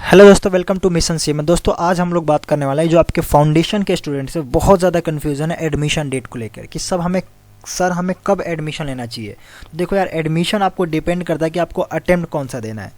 Hello दोस्तों, welcome two mission C में। दोस्तों आज हम लोग बात करने वाले हैं जो आपके फाउंडेशन के स्टूडेंट्स हैं, बहुत ज़्यादा कन्फ्यूजन है एडमिशन डेट को लेकर कि हमें कब एडमिशन लेना चाहिए। तो देखो यार, एडमिशन आपको डिपेंड करता है कि आपको अटेम्प्ट कौन सा देना है,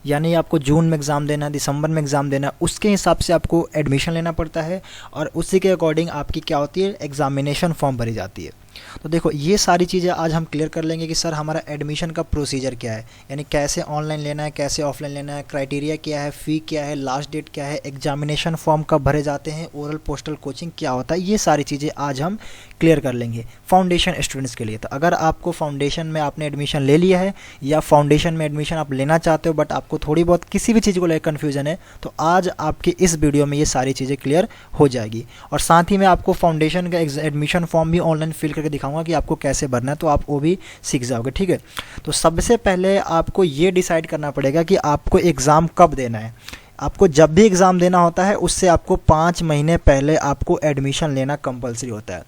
यानी आपको जून में एग्ज़ाम देना है, दिसंबर में एग्ज़ाम देना है, उसके हिसाब से आपको एडमिशन लेना पड़ता है और उसी के अकॉर्डिंग आपकी क्या होती है, एग्ज़ामिनेशन फॉर्म भरी जाती है। तो देखो ये सारी चीज़ें आज हम क्लियर कर लेंगे कि सर हमारा एडमिशन का प्रोसीजर क्या है, यानी कैसे ऑनलाइन लेना है, कैसे ऑफलाइन लेना है, क्राइटेरिया क्या है, फ़ी क्या है, लास्ट डेट क्या है, एग्जामिनेशन फॉर्म कब भरे जाते हैं, ओरल पोस्टल कोचिंग क्या होता है, ये सारी चीज़ें आज हम क्लियर कर लेंगे फाउंडेशन स्टूडेंट्स के लिए। तो अगर आपको फाउंडेशन में आपने एडमिशन ले लिया है या फाउंडेशन में एडमिशन आप लेना चाहते हो बट आपको थोड़ी बहुत किसी भी चीज़ को लेकर कन्फ्यूजन है, तो आज आपकी इस वीडियो में ये सारी चीज़ें क्लियर हो जाएगी। और साथ ही मैं आपको फाउंडेशन का एडमिशन फॉर्म भी ऑनलाइन फिल करके दिखाऊंगा कि आपको कैसे भरना है, तो आप वो भी सीख जाओगे। ठीक है, तो सबसे पहले आपको ये डिसाइड करना पड़ेगा कि आपको एग्ज़ाम कब देना है। आपको जब भी एग्ज़ाम देना होता है उससे आपको 5 महीने पहले आपको एडमिशन लेना कंपलसरी होता है।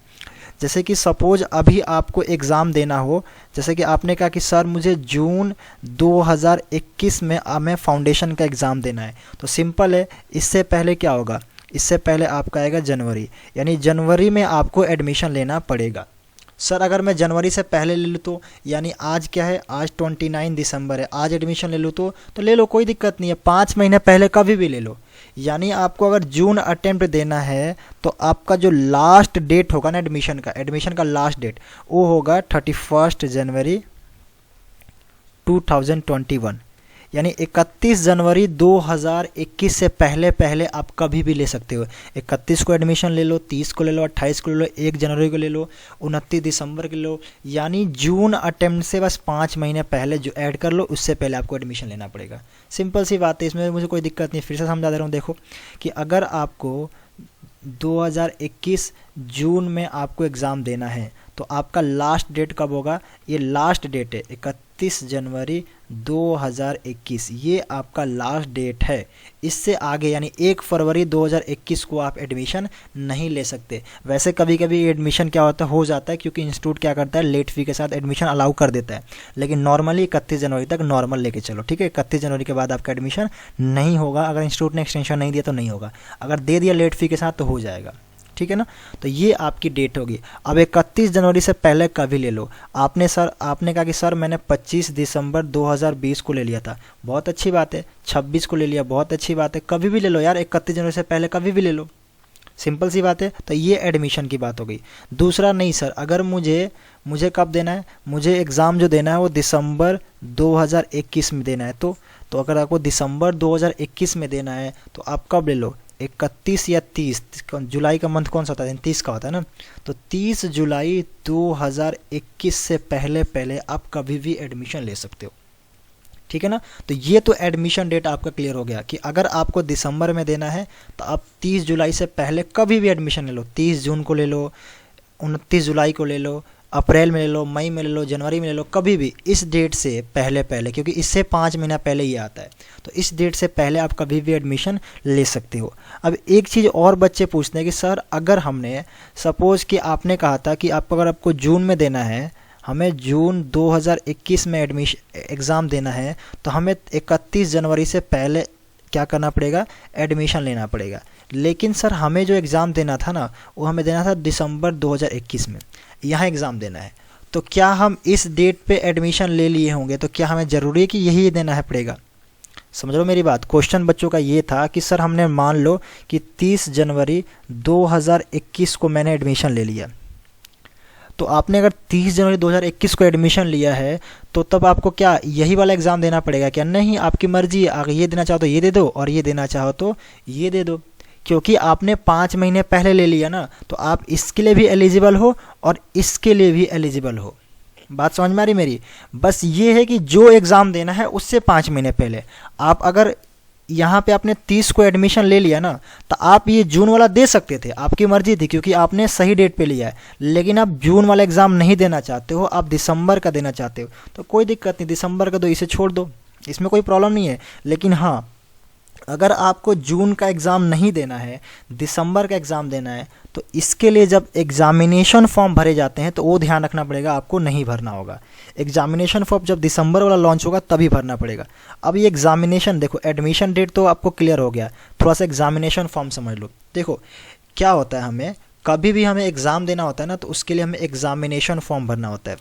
जैसे कि सपोज़ अभी आपको एग्ज़ाम देना हो, जैसे कि आपने कहा कि सर मुझे जून 2021 में हमें फाउंडेशन का एग्ज़ाम देना है, तो सिंपल है, इससे पहले क्या होगा, इससे पहले आपका आएगा जनवरी, यानी जनवरी में आपको एडमिशन लेना पड़ेगा। सर अगर मैं जनवरी से पहले ले लूँ तो, यानी आज क्या है, आज 29 दिसंबर है, आज एडमिशन ले लूँ तो ले लो, कोई दिक्कत नहीं है, 5 महीने पहले कभी भी ले लो। यानी आपको अगर जून अटेम्प्ट देना है तो आपका जो लास्ट डेट होगा ना एडमिशन का लास्ट डेट वो होगा 31 जनवरी 2021, यानी 31 जनवरी 2021 से पहले आप कभी भी ले सकते हो। 31 को एडमिशन ले लो, 30 को ले लो, 28 को ले लो, 1 जनवरी को ले लो, 29 दिसंबर को ले लो, यानी जून अटेम्प्ट से बस 5 महीने पहले जो ऐड कर लो, उससे पहले आपको एडमिशन लेना पड़ेगा। सिंपल सी बात है, इसमें मुझे कोई दिक्कत नहीं। फिर से समझा दे रहा हूँ, देखो कि अगर आपको 2021 जून में आपको एग्ज़ाम देना है तो आपका लास्ट डेट कब होगा, ये लास्ट डेट है 31 जनवरी 2021, ये आपका लास्ट डेट है। इससे आगे यानी 1 फरवरी 2021 को आप एडमिशन नहीं ले सकते। वैसे कभी कभी एडमिशन क्या हो जाता है क्योंकि इंस्टीट्यूट क्या करता है, लेट फी के साथ एडमिशन अलाउ कर देता है, लेकिन नॉर्मली 31 जनवरी तक नॉर्मल लेके चलो। ठीक है, 31 जनवरी के बाद आपका एडमिशन नहीं होगा। अगर इंस्टीट्यूट ने एक्सटेंशन नहीं दिया तो नहीं होगा, अगर दे दिया लेट फी के साथ तो हो जाएगा। ठीक है ना, तो ये आपकी डेट होगी। अब 31 जनवरी से पहले कभी ले लो। आपने कहा कि सर मैंने 25 दिसंबर 2020 को ले लिया था, बहुत अच्छी बात है। 26 को ले लिया, बहुत अच्छी बात है। कभी भी ले लो यार, 31 जनवरी से पहले कभी भी ले लो, सिंपल सी बात है। तो ये एडमिशन की बात हो गई। दूसरा, नहीं सर अगर मुझे कब देना है, मुझे एग्ज़ाम जो देना है वो दिसंबर 2021 में देना है, तो अगर आपको दिसंबर 2021 में देना है तो आप कब ले लो, 31 या 30, जुलाई का मंथ कौन सा होता है, 30 का होता है ना, तो 30 जुलाई 2021 से पहले आप कभी भी एडमिशन ले सकते हो। ठीक है ना, तो ये तो एडमिशन डेट आपका क्लियर हो गया कि अगर आपको दिसंबर में देना है तो आप 30 जुलाई से पहले कभी भी एडमिशन ले लो। 30 जून को ले लो, 29 जुलाई को ले लो, अप्रैल में ले लो, मई में ले लो, जनवरी में ले लो, कभी भी इस डेट से पहले, क्योंकि इससे 5 महीना पहले ये आता है, तो इस डेट से पहले आप कभी भी एडमिशन ले सकते हो। अब एक चीज़ और बच्चे पूछते हैं कि सर अगर हमने सपोज़ कि आपने कहा था कि अगर आपको जून में देना है, हमें जून 2021 में एग्ज़ाम देना है, तो हमें 31 जनवरी से पहले क्या करना पड़ेगा, एडमिशन लेना पड़ेगा। लेकिन सर हमें जो एग्ज़ाम देना था ना, वो हमें देना था दिसंबर 2021 में, यहाँ एग्ज़ाम देना है, तो क्या हम इस डेट पे एडमिशन ले लिए होंगे, तो क्या हमें ज़रूरी है कि यही देना है पड़ेगा। समझ लो मेरी बात। क्वेश्चन बच्चों का ये था कि सर हमने मान लो कि 30 जनवरी 2021 को मैंने एडमिशन ले लिया, तो आपने अगर 30 जनवरी 2021 को एडमिशन लिया है तो तब आपको क्या यही वाला एग्ज़ाम देना पड़ेगा क्या? नहीं, आपकी मर्जी है, अगर ये देना चाहो तो ये दे दो और ये देना चाहो तो ये दे दो, क्योंकि आपने 5 महीने पहले ले लिया ना, तो आप इसके लिए भी एलिजिबल हो और इसके लिए भी एलिजिबल हो। बात समझ में आ रही मेरी? बस ये है कि जो एग्ज़ाम देना है उससे 5 महीने पहले आप अगर यहाँ पे आपने 30 को एडमिशन ले लिया ना, तो आप ये जून वाला दे सकते थे, आपकी मर्जी थी, क्योंकि आपने सही डेट पे लिया है। लेकिन आप जून वाला एग्ज़ाम नहीं देना चाहते हो, आप दिसंबर का देना चाहते हो, तो कोई दिक्कत नहीं, दिसंबर का दो, इसे छोड़ दो, इसमें कोई प्रॉब्लम नहीं है। लेकिन हाँ, अगर आपको जून का एग्ज़ाम नहीं देना है, दिसंबर का एग्ज़ाम देना है, तो इसके लिए जब एग्ज़ामिनेशन फॉर्म भरे जाते हैं तो वो ध्यान रखना पड़ेगा, आपको नहीं भरना होगा। एग्ज़ामिनेशन फॉर्म जब दिसंबर वाला लॉन्च होगा तभी भरना पड़ेगा। अब ये एग्ज़ामिनेशन देखो, एडमिशन डेट तो आपको क्लियर हो गया, थोड़ा सा एग्ज़ामिनेशन फॉर्म समझ लो। देखो क्या होता है, हमें कभी भी हमें एग्ज़ाम देना होता है ना, तो उसके लिए हमें एग्ज़ामिनेशन फॉर्म भरना होता है।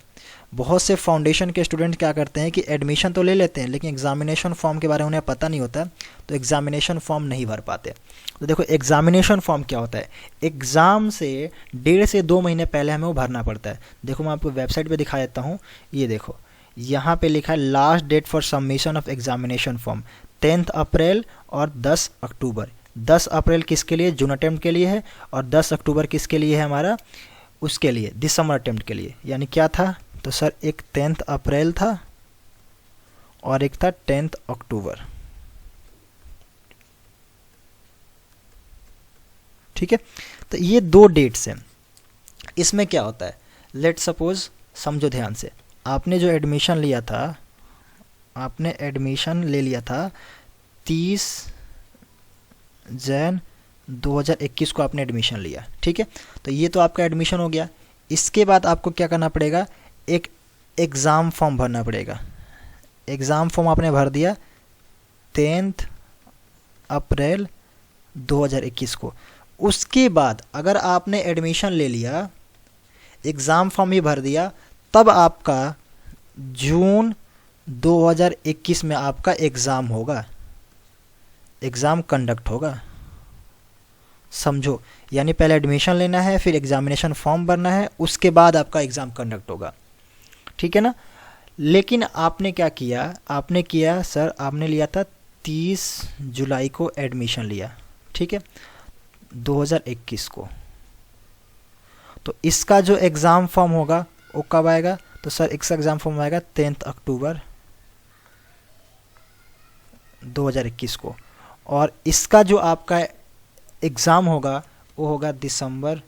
बहुत से फाउंडेशन के स्टूडेंट क्या करते हैं कि एडमिशन तो ले लेते हैं लेकिन एग्ज़ामिनेशन फॉर्म के बारे में उन्हें पता नहीं होता, तो एग्ज़ामिनेशन फॉर्म नहीं भर पाते। तो देखो एग्ज़ामिनेशन फॉर्म क्या होता है, एग्ज़ाम से 1.5 से 2 महीने पहले हमें वो भरना पड़ता है। देखो मैं आपको वेबसाइट पे दिखा देता हूँ, ये देखो यहाँ पे लिखा है last date for submission of examination form 10 April और 10 अक्टूबर। 10 अप्रैल किसके लिए, जून अटेम्प्ट के लिए है, और 10 अक्टूबर किसके लिए है हमारा, उसके लिए दिसंबर अटेम्प्ट के लिए। यानी क्या था, तो सर एक 10 अप्रैल था और एक था 10 अक्टूबर। ठीक है, तो ये 2 डेट्स हैं। इसमें क्या होता है, लेट सपोज, समझो ध्यान से, आपने जो एडमिशन लिया था, आपने एडमिशन ले लिया था 30 जैन 2021 को आपने एडमिशन लिया। ठीक है, तो ये तो आपका एडमिशन हो गया। इसके बाद आपको क्या करना पड़ेगा, एक एग्ज़ाम फॉर्म भरना पड़ेगा। एग्ज़ाम फॉर्म आपने भर दिया 10 अप्रैल 2021 को। उसके बाद अगर आपने एडमिशन ले लिया, एग्ज़ाम फॉर्म भी भर दिया, तब आपका जून 2021 में आपका एग्ज़ाम होगा, एग्ज़ाम कंडक्ट होगा। समझो, यानी पहले एडमिशन लेना है, फिर एग्ज़ामिनेशन फॉर्म भरना है, उसके बाद आपका एग्ज़ाम कंडक्ट होगा। ठीक है ना। लेकिन आपने क्या किया, आपने किया सर, आपने लिया था 30 जुलाई को एडमिशन लिया, ठीक है, 2021 को। तो इसका जो एग्ज़ाम फॉर्म होगा वो कब आएगा, तो सर इसका एग्ज़ाम फॉर्म आएगा 10 अक्टूबर 2021 को। और इसका जो आपका एग्ज़ाम होगा वो होगा दिसंबर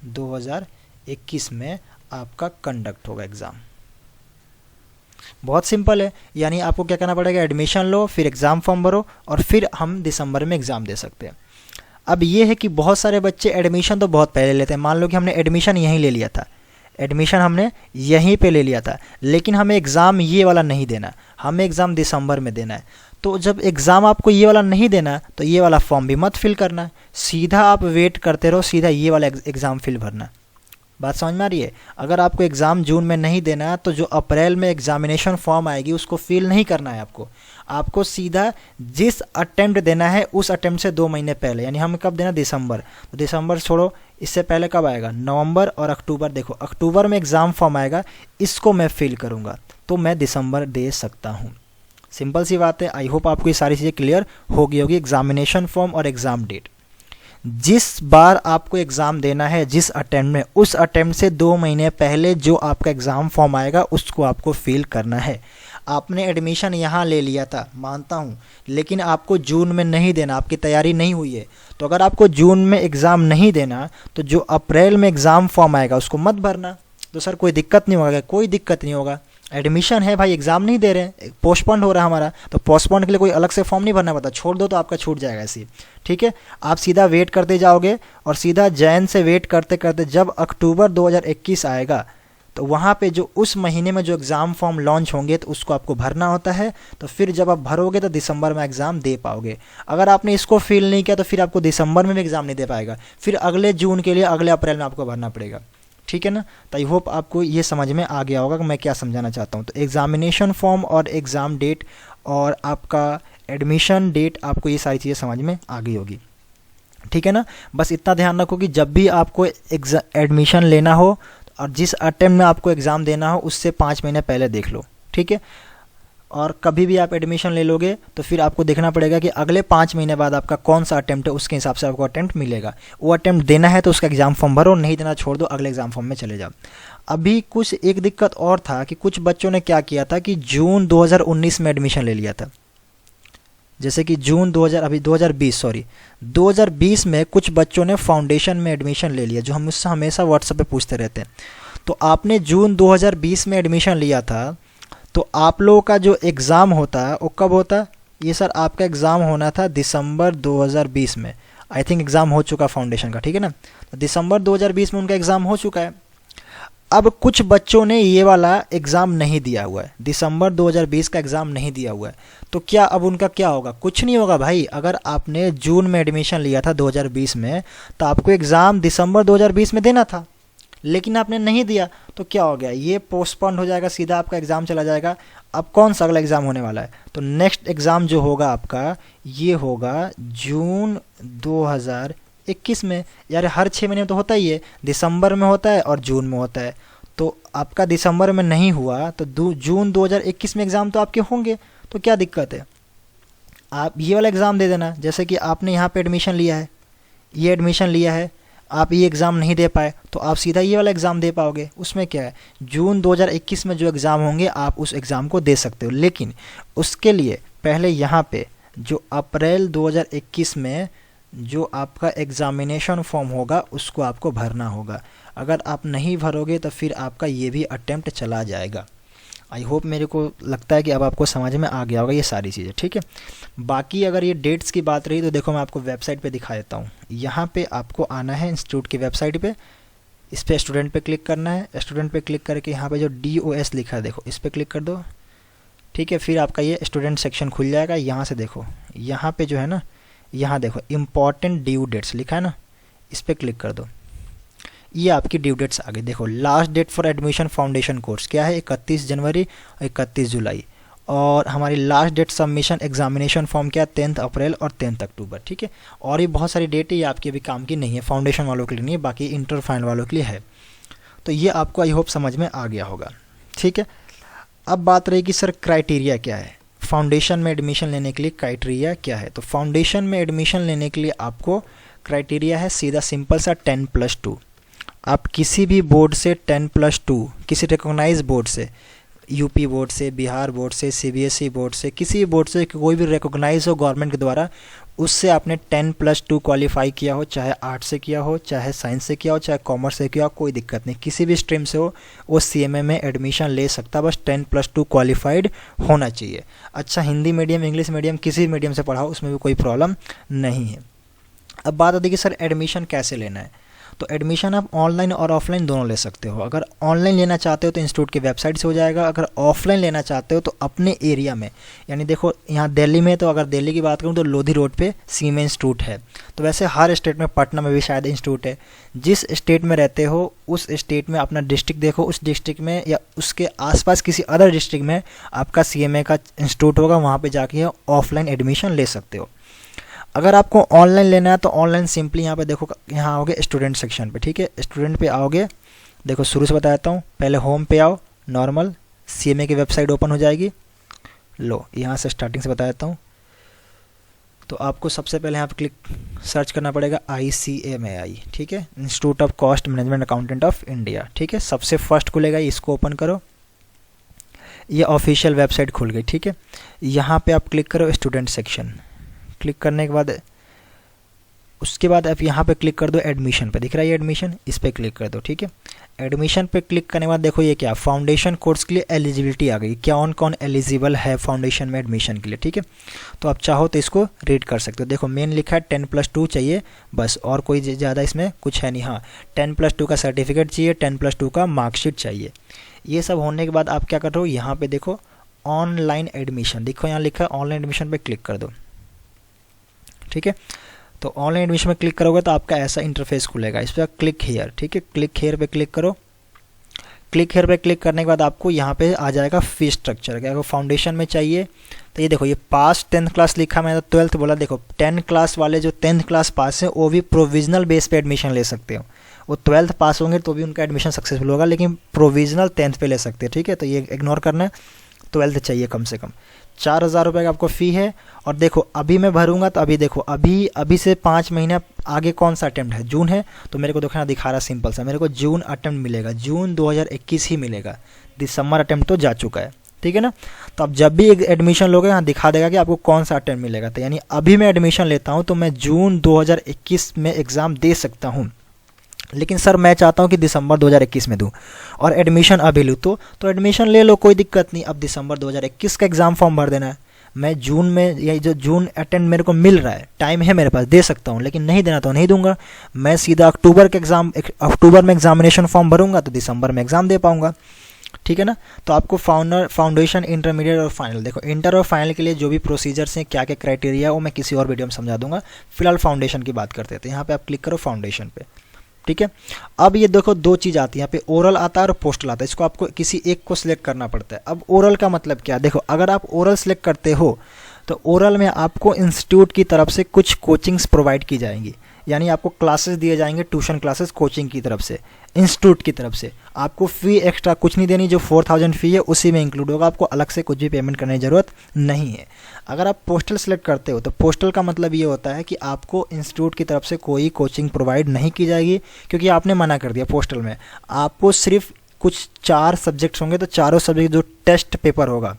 2021 में आपका कंडक्ट होगा एग्ज़ाम। बहुत सिंपल है, यानी आपको क्या करना पड़ेगा, एडमिशन लो, फिर एग्ज़ाम फॉर्म भरो, और फिर हम दिसंबर में एग्ज़ाम दे सकते हैं। अब ये है कि बहुत सारे बच्चे एडमिशन तो बहुत पहले लेते हैं। मान लो कि हमने एडमिशन यहीं ले लिया था, एडमिशन हमने यहीं पे ले लिया था, लेकिन हमें एग्ज़ाम ये वाला नहीं देना, हमें एग्ज़ाम दिसंबर में देना है। तो जब एग्ज़ाम आपको ये वाला नहीं देना, तो ये वाला फॉर्म भी मत फिल करना, सीधा आप वेट करते रहो, सीधा ये वाला एग्ज़ाम फिल भरना। बात समझ में आ रही है। अगर आपको एग्ज़ाम जून में नहीं देना, तो जो अप्रैल में एग्ज़ामिनेशन फॉर्म आएगी उसको फिल नहीं करना है आपको सीधा जिस अटेम्प्ट देना है उस अटेम्प्ट से 2 महीने पहले, यानी हमें कब देना, दिसंबर। तो दिसंबर छोड़ो, इससे पहले कब आएगा, नवंबर और अक्टूबर। देखो अक्टूबर में एग्ज़ाम फॉर्म आएगा, इसको मैं फिल करूँगा, तो मैं दिसंबर दे सकता हूँ। सिंपल सी बात है। आई होप आपको ये सारी चीज़ें क्लियर हो गई होगी। एग्ज़ामिनेशन फॉर्म और एग्ज़ाम डेट, जिस बार आपको एग्ज़ाम देना है जिस अटेम्प्ट में, उस अटेम्प्ट से 2 महीने पहले जो आपका एग्ज़ाम फॉर्म आएगा उसको आपको फिल करना है। आपने एडमिशन यहाँ ले लिया था, मानता हूँ, लेकिन आपको जून में नहीं देना, आपकी तैयारी नहीं हुई है, तो अगर आपको जून में एग्ज़ाम नहीं देना, तो जो अप्रैल में एग्ज़ाम फॉर्म आएगा उसको मत भरना। तो सर कोई दिक्कत नहीं होगा, कोई दिक्कत नहीं होगा, एडमिशन है भाई, एग्ज़ाम नहीं दे रहे हैं, पोस्टपोन हो रहा है हमारा, तो पोस्टपोन के लिए कोई अलग से फॉर्म नहीं भरना पड़ता, छोड़ दो तो आपका छूट जाएगा ऐसे ही। ठीक है, आप सीधा वेट करते जाओगे, और सीधा जैन से वेट करते करते जब अक्टूबर 2021 आएगा, तो वहाँ पे जो उस महीने में जो एग्ज़ाम फॉर्म लॉन्च होंगे तो उसको आपको भरना होता है। तो फिर जब आप भरोगे तो दिसंबर में एग्ज़ाम दे पाओगे। अगर आपने इसको फिल नहीं किया तो फिर आपको दिसंबर में भी एग्ज़ाम नहीं दे पाएगा, फिर अगले जून के लिए अगले अप्रैल में आपको भरना पड़ेगा। ठीक है ना। तो आई होप आपको ये समझ में आ गया होगा कि मैं क्या समझाना चाहता हूँ। तो एग्ज़ामिनेशन फॉर्म और एग्ज़ाम डेट और आपका एडमिशन डेट, आपको ये सारी चीज़ें समझ में आ गई होगी। ठीक है ना। बस इतना ध्यान रखो कि जब भी आपको एडमिशन लेना हो और जिस अटेम्प्ट में आपको एग्ज़ाम देना हो उससे 5 महीने पहले देख लो। ठीक है। और कभी भी आप एडमिशन ले लोगे तो फिर आपको देखना पड़ेगा कि अगले 5 महीने बाद आपका कौन सा अटेम्प्ट है, उसके हिसाब से आपको अटेम्प्ट मिलेगा। वो अटेम्प्ट देना है तो उसका एग्ज़ाम फॉर्म भरो, नहीं देना छोड़ दो, अगले एग्ज़ाम फॉर्म में चले जाओ। अभी कुछ एक दिक्कत और था कि कुछ बच्चों ने क्या किया था कि जून 2019 में एडमिशन ले लिया था। जैसे कि जून 2020 में कुछ बच्चों ने फाउंडेशन में एडमिशन ले लिया, जो हम मुझसे हमेशा व्हाट्सएप पे पूछते रहते हैं। तो आपने जून 2020 में एडमिशन लिया था, तो आप लोगों का जो एग्ज़ाम होता है वो कब होता है, ये सर आपका एग्ज़ाम होना था दिसंबर 2020 में, आई थिंक एग्ज़ाम हो चुका फाउंडेशन का, ठीक है ना। तो दिसंबर 2020 में उनका एग्ज़ाम हो चुका है। अब कुछ बच्चों ने ये वाला एग्ज़ाम नहीं दिया हुआ है, दिसंबर 2020 का एग्ज़ाम नहीं दिया हुआ है, तो क्या अब उनका क्या होगा? कुछ नहीं होगा भाई। अगर आपने जून में एडमिशन लिया था 2020 में, तो आपको एग्ज़ाम दिसंबर 2020 में देना था, लेकिन आपने नहीं दिया, तो क्या हो गया? ये पोस्टपोन हो जाएगा, सीधा आपका एग्ज़ाम चला जाएगा। अब कौन सा अगला एग्ज़ाम होने वाला है? तो नेक्स्ट एग्ज़ाम जो होगा आपका, ये होगा जून 2021 में। यार हर 6 महीने में तो होता ही है, दिसंबर में होता है और जून में होता है। तो आपका दिसंबर में नहीं हुआ तो जून 2021 में एग्ज़ाम तो आपके होंगे, तो क्या दिक्कत है? आप ये वाला एग्ज़ाम दे देना। जैसे कि आपने यहाँ पे एडमिशन लिया है, ये एडमिशन लिया है, आप ये एग्ज़ाम नहीं दे पाए, तो आप सीधा ये वाला एग्ज़ाम दे पाओगे। उसमें क्या है, जून 2021 में जो एग्ज़ाम होंगे आप उस एग्ज़ाम को दे सकते हो, लेकिन उसके लिए पहले यहाँ पे जो अप्रैल 2021 में जो आपका एग्ज़ामिनेशन फॉर्म होगा उसको आपको भरना होगा। अगर आप नहीं भरोगे तो फिर आपका ये भी अटेम्प्ट चला जाएगा। आई होप, मेरे को लगता है कि अब आपको समझ में आ गया होगा ये सारी चीज़ें, ठीक है। बाकी अगर ये डेट्स की बात रही तो देखो मैं आपको वेबसाइट पे दिखा देता हूँ। यहाँ पे आपको आना है इंस्टीट्यूट की वेबसाइट पे, इस पर स्टूडेंट पे क्लिक करना है। स्टूडेंट पे क्लिक करके यहाँ पे जो DOS लिखा है देखो, इस पर क्लिक कर दो, ठीक है। फिर आपका ये स्टूडेंट सेक्शन खुल जाएगा। यहाँ से देखो, यहाँ पे जो है ना, यहाँ देखो इम्पॉर्टेंट ड्यू डेट्स लिखा है ना, इस पर क्लिक कर दो। ये आपकी ड्यू डेट्स आ गई। देखो last date for admission foundation course क्या है, 31 जनवरी और 31 जुलाई। और हमारी last date submission examination form क्या है, 10 अप्रैल और 10 अक्टूबर, ठीक है। और ये बहुत सारी डेट है, ये आपकी अभी काम की नहीं है, फाउंडेशन वालों के लिए नहीं है, बाकी इंटर फाइनल वालों के लिए है। तो ये आपको आई होप समझ में आ गया होगा, ठीक है। अब बात रही कि सर क्राइटेरिया क्या है, फाउंडेशन में एडमिशन लेने के लिए क्राइटेरिया क्या है। तो फाउंडेशन में एडमिशन लेने के लिए आपको क्राइटेरिया है सीधा सिंपल सा 10+2। आप किसी भी बोर्ड से 10+2, किसी रिकॉग्नाइज बोर्ड से, यूपी बोर्ड से, बिहार बोर्ड से, CBSE बोर्ड से, किसी भी बोर्ड से कोई भी रिकॉग्नाइज हो गवर्नमेंट के द्वारा, उससे आपने 10+2 क्वालिफाई किया हो, चाहे आर्ट से किया हो, चाहे साइंस से किया हो, चाहे कॉमर्स से किया हो, कोई दिक्कत नहीं, किसी भी स्ट्रीम से हो वो CMA में एडमिशन ले सकता, बस 10+2 क्वालिफाइड होना चाहिए। अच्छा हिंदी मीडियम, इंग्लिश मीडियम, किसी भी मीडियम से पढ़ा हो उसमें भी कोई प्रॉब्लम नहीं है। अब बात आती है कि सर एडमिशन कैसे लेना है। तो एडमिशन आप ऑनलाइन और ऑफलाइन दोनों ले सकते हो। अगर ऑनलाइन लेना चाहते हो तो इंस्टीट्यूट की वेबसाइट से हो जाएगा, अगर ऑफलाइन लेना चाहते हो तो अपने एरिया में, यानी देखो यहाँ दिल्ली में, तो अगर दिल्ली की बात करूँ तो लोधी रोड पे सीएमए इंस्टीट्यूट है। तो वैसे हर स्टेट में, पटना में भी शायद इंस्टीट्यूट है। जिस स्टेट में रहते हो उस स्टेट में अपना डिस्ट्रिक्ट देखो, उस डिस्ट्रिक्ट में या उसके आसपास किसी अदर डिस्ट्रिक्ट में आपका CMA का इंस्टीट्यूट होगा, वहाँ पर जाके ऑफलाइन एडमिशन ले सकते हो। अगर आपको ऑनलाइन लेना है तो ऑनलाइन सिंपली यहाँ पे देखो, यहाँ आओगे स्टूडेंट सेक्शन पे, ठीक है। स्टूडेंट पे आओगे, देखो शुरू से बता देता हूँ, पहले होम पे आओ, नॉर्मल CMA की वेबसाइट ओपन हो जाएगी। लो यहाँ से स्टार्टिंग से बता देता हूँ। तो आपको सबसे पहले यहाँ पे क्लिक सर्च करना पड़ेगा ICMAI, ठीक है, institute of cost management accountant of India, ठीक है। सबसे फर्स्ट खुलेगा, इसको ओपन करो, ये ऑफिशियल वेबसाइट खुल गई, ठीक है। यहाँ पे आप क्लिक करो स्टूडेंट सेक्शन, क्लिक करने के बाद उसके बाद आप यहाँ पे क्लिक कर दो एडमिशन पे, दिख रहा है ये एडमिशन, इस पर क्लिक कर दो, ठीक है। एडमिशन पे क्लिक करने के बाद देखो ये क्या, फाउंडेशन कोर्स के लिए एलिजिबिलिटी आ गई, कौन कौन एलिजिबल है फाउंडेशन में एडमिशन के लिए, ठीक है। तो आप चाहो तो इसको रीड कर सकते हो। देखो मेन लिखा है 10+2 चाहिए बस, और कोई ज़्यादा इसमें कुछ है नहीं। हाँ 10+2 का सर्टिफिकेट चाहिए, 10+2 का मार्कशीट चाहिए। ये सब होने के बाद आप क्या कर रहे हो, यहाँ पे देखो ऑनलाइन एडमिशन, देखो यहाँ लिखा है ऑनलाइन एडमिशन पे क्लिक कर दो, ठीक है। तो ऑनलाइन एडमिशन में क्लिक करोगे तो आपका ऐसा इंटरफेस खुलेगा, इस पर क्लिक हेयर, ठीक है। क्लिक हेयर पे क्लिक करो। क्लिक हेयर पे क्लिक करने के बाद आपको यहाँ पे आ जाएगा फीस स्ट्रक्चर, क्या फाउंडेशन में चाहिए तो ये देखो, ये पास 10th क्लास लिखा, मैंने तो 12th बोला। देखो 10 क्लास वाले जो 10th क्लास पास हैं वो भी प्रोविजनल बेस पे एडमिशन ले सकते हो। वो 12th पास होंगे तो भी उनका एडमिशन सक्सेसफुल होगा, लेकिन प्रोविजनल 10th पे ले सकते हैं, ठीक है। तो ये इग्नोर करना है, 12th चाहिए कम से कम। 4,000 रुपये का आपको फ़ी है। और देखो अभी मैं भरूंगा तो अभी देखो, अभी से 5 महीना आगे कौन सा अटेम्प्ट है, जून है, तो मेरे को दिखा रहा सिंपल सा, मेरे को जून अटेम्प्ट मिलेगा, जून 2021 ही मिलेगा, दिसंबर अटेम्प्ट तो जा चुका है, ठीक है ना। तो अब जब भी एडमिशन लोगे यहाँ दिखा देगा कि आपको कौन सा अटेम्प्ट मिलेगा। तो यानी अभी मैं एडमिशन लेता हूँ तो मैं जून 2021 में एग्ज़ाम दे सकता हूँ, लेकिन सर मैं चाहता हूँ कि दिसंबर 2021 में दूँ और एडमिशन अभी लूँ, तो एडमिशन ले लो, कोई दिक्कत नहीं। अब दिसंबर 2021 का एग्ज़ाम फॉर्म भर देना है। मैं जून में, ये जो जून अटेंड मेरे को मिल रहा है, टाइम है मेरे पास, दे सकता हूँ, लेकिन नहीं देना तो नहीं दूंगा। मैं सीधा अक्टूबर में एग्जामिनेशन फॉर्म भरूंगा तो दिसंबर में एग्ज़ाम दे पाऊंगा, ठीक है ना। तो आपको फाउंडेशन, इंटरमीडिएट और फाइनल, देखो इंटर और फाइनल के लिए जो भी प्रोसीजर्स हैं, क्या क्या क्राइटेरिया है, वो मैं किसी और वीडियो में समझा दूंगा। फिलहाल फाउंडेशन की बात करते थे। यहाँ पे आप क्लिक करो फाउंडेशन पे, ठीक है। अब ये देखो दो चीज़ आती है यहाँ पे, ओरल आता है और पोस्टल आता है। इसको आपको किसी एक को सिलेक्ट करना पड़ता है। अब ओरल का मतलब क्या, देखो अगर आप ओरल सिलेक्ट करते हो तो ओरल में आपको इंस्टीट्यूट की तरफ से कुछ कोचिंग्स प्रोवाइड की जाएंगी, यानी आपको क्लासेस दिए जाएंगे, ट्यूशन क्लासेस कोचिंग की तरफ से, इंस्टीट्यूट की तरफ से। आपको फ़ी एक्स्ट्रा कुछ नहीं देनी, जो 4000 फ़ी है उसी में इंक्लूड होगा, आपको अलग से कुछ भी पेमेंट करने की ज़रूरत नहीं है। अगर आप पोस्टल सेलेक्ट करते हो तो पोस्टल का मतलब ये होता है कि आपको इंस्टीट्यूट की तरफ से कोई कोचिंग प्रोवाइड नहीं की जाएगी, क्योंकि आपने मना कर दिया। पोस्टल में आपको सिर्फ कुछ 4 सब्जेक्ट्स होंगे, तो चारों सब्जेक्ट जो टेस्ट पेपर होगा,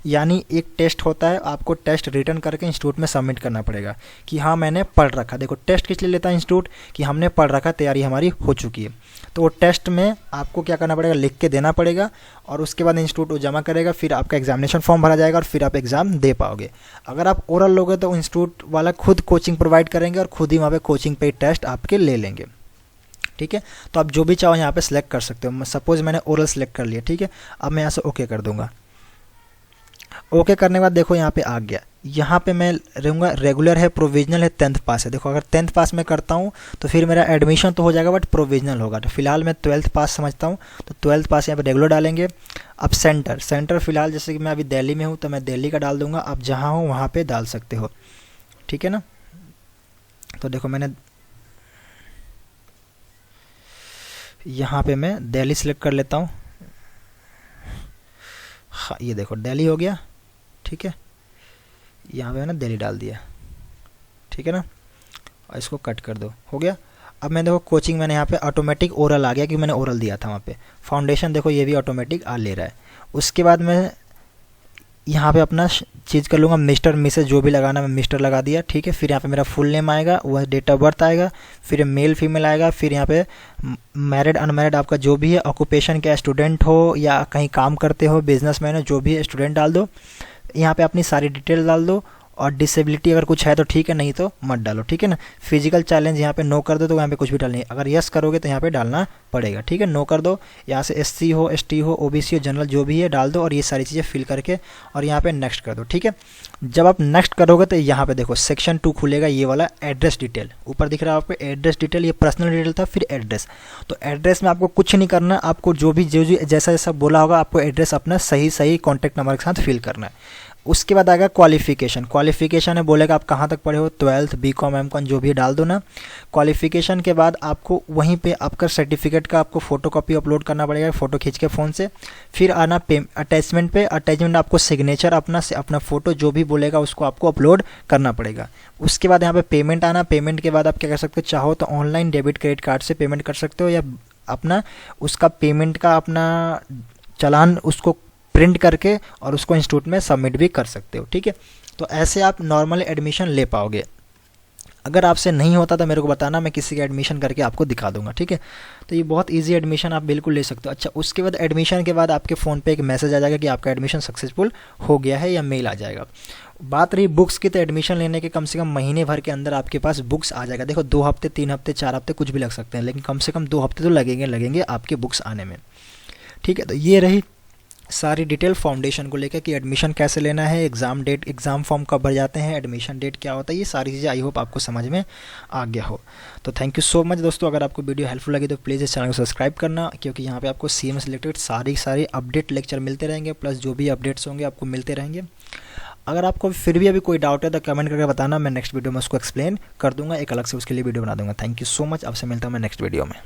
यानी एक टेस्ट होता है, आपको टेस्ट रिटर्न करके इंस्टीट्यूट में सबमिट करना पड़ेगा कि हाँ मैंने पढ़ रखा। देखो टेस्ट किस लिए लेता है इंस्टीट्यूट, कि हमने पढ़ रखा, तैयारी हमारी हो चुकी है। तो वो टेस्ट में आपको क्या करना पड़ेगा, लिख के देना पड़ेगा, और उसके बाद इंस्टीट्यूट वो जमा करेगा, फिर आपका एग्जामिनेशन फॉर्म भरा जाएगा और फिर आप एग्ज़ाम दे पाओगे। अगर आप ओरल लोगे तो इंस्टीट्यूट वाला खुद कोचिंग प्रोवाइड करेंगे और खुद ही वहाँ पे कोचिंग पे टेस्ट आपके ले लेंगे, ठीक है। तो आप जो भी चाहो यहाँ पे सिलेक्ट कर सकते हो। सपोज मैंने ओरल सेलेक्ट कर लिया, ठीक है। अब मैं यहाँ से ओके कर दूंगा। ओके करने के बाद देखो यहाँ पे आ गया, यहाँ पे मैं रहूँगा रेगुलर है, प्रोविजनल है, 10th पास है। देखो अगर 10th पास मैं करता हूँ तो फिर मेरा एडमिशन तो हो जाएगा बट प्रोविजनल होगा। तो फिलहाल मैं 12th पास समझता हूँ, तो 12th पास यहाँ पे रेगुलर डालेंगे। अब सेंटर फिलहाल जैसे कि मैं अभी दिल्ली में हूँ तो मैं दिल्ली का डाल दूंगा। आप जहाँ हो वहाँ पर डाल सकते हो, ठीक है ना। तो देखो मैंने यहाँ पे मैं दिल्ली सेलेक्ट कर लेता हूँ। हाँ ये देखो दिल्ली हो गया, ठीक है। यहाँ पे मैंने दिल्ली डाल दिया, ठीक है ना। और इसको कट कर दो, हो गया। अब मैं देखो कोचिंग मैंने यहाँ पे ऑटोमेटिक ओरल आ गया, क्योंकि मैंने ओरल दिया था वहाँ पे। फाउंडेशन देखो ये भी ऑटोमेटिक आ ले रहा है। उसके बाद मैं यहाँ पे अपना चीज़ कर लूँगा, मिस्टर मिसेज जो भी लगाना मैं मिस्टर लगा दिया, ठीक है। फिर यहाँ पे मेरा फुल नेम आएगा, वह डेट ऑफ बर्थ आएगा, फिर मेल फीमेल आएगा, फिर यहाँ पे मैरिड अनमैरिड आपका जो भी है, ऑक्यूपेशन क्या, स्टूडेंट हो या कहीं काम करते हो, बिजनेसमैन हो, जो भी है स्टूडेंट डाल दो। यहाँ पे अपनी सारी डिटेल डाल दो, और डिसेबिलिटी अगर कुछ है तो ठीक है, नहीं तो मत डालो, ठीक है ना। फिजिकल चैलेंज यहाँ पे नो कर दो, तो यहाँ पे कुछ भी डालनी है। अगर यस करोगे तो यहाँ पे डालना पड़ेगा, ठीक है। नो कर दो, यहाँ से SC हो, ST हो, OBC हो, जनरल जो भी है डाल दो, और ये सारी चीज़ें फिल करके और यहाँ पे नेक्स्ट कर दो, ठीक है। जब आप नेक्स्ट करोगे तो यहाँ पे देखो सेक्शन 2 खुलेगा, ये वाला एड्रेस डिटेल ऊपर दिख रहा है आपको, एड्रेस डिटेल। ये पर्सनल डिटेल था, फिर एड्रेस। तो एड्रेस में आपको कुछ नहीं करना, आपको जो जैसा जैसा बोला होगा आपको एड्रेस अपना सही कॉन्टैक्ट नंबर के साथ फिल करना है। उसके बाद आएगा क्वालिफिकेशन है, बोलेगा आप कहाँ तक पढ़े हो, 12th BCom M.Com जो भी डाल दो ना। क्वालिफिकेशन के बाद आपको वहीं पे आपका सर्टिफिकेट का आपको फ़ोटोकॉपी अपलोड करना पड़ेगा, फ़ोटो खींच के फ़ोन से। फिर आना अटैचमेंट पे, अटैचमेंट आपको सिग्नेचर अपना फ़ोटो जो भी बोलेगा उसको आपको अपलोड करना पड़ेगा। उसके बाद यहाँ पे पेमेंट आना। पेमेंट के बाद आप क्या कर सकते हो, चाहो तो ऑनलाइन डेबिट क्रेडिट कार्ड से पेमेंट कर सकते हो, या अपना उसका पेमेंट का अपना चालान उसको प्रिंट करके और उसको इंस्टीट्यूट में सबमिट भी कर सकते हो, ठीक है। तो ऐसे आप नॉर्मली एडमिशन ले पाओगे। अगर आपसे नहीं होता तो मेरे को बताना, मैं किसी का एडमिशन करके आपको दिखा दूंगा, ठीक है। तो ये बहुत इजी एडमिशन आप बिल्कुल ले सकते हो। अच्छा, उसके बाद एडमिशन के बाद आपके फ़ोन पे एक मैसेज आ जाएगा कि आपका एडमिशन सक्सेसफुल हो गया है, या मेल आ जाएगा। बात रही बुक्स की, तो एडमिशन लेने के कम से कम महीने भर के अंदर आपके पास बुक्स आ जाएगा। देखो 2 हफ्ते, 3 हफ्ते, 4 हफ्ते कुछ भी लग सकते हैं, लेकिन कम से कम 2 हफ्ते तो लगेंगे आपके बुक्स आने में, ठीक है। तो ये रही सारी डिटेल फाउंडेशन को लेकर कि एडमिशन कैसे लेना है, एग्ज़ाम डेट, एग्ज़ाम फॉर्म कब भर जाते हैं, एडमिशन डेट क्या होता है, ये सारी चीज़ें आई होप आपको समझ में आ गया हो। तो थैंक यू सो मच दोस्तों। अगर आपको वीडियो हेल्पफुल लगी तो प्लीज़ इस चैनल को सब्सक्राइब करना, क्योंकि यहाँ पे आपको CM से रिलेटेड सारी अपडेट लेक्चर मिलते रहेंगे, प्लस जो भी अपडेट्स होंगे आपको मिलते रहेंगे। अगर आपको फिर भी अभी कोई डाउट है तो कमेंट करके बताना, मैं नेक्स्ट वीडियो में उसको एक्सप्लेन कर दूँगा, एक अलग से उसके लिए वीडियो बना दूँगा। थैंक यू सो मच, आपसे मिलता हूँ मैं नेक्स्ट वीडियो में।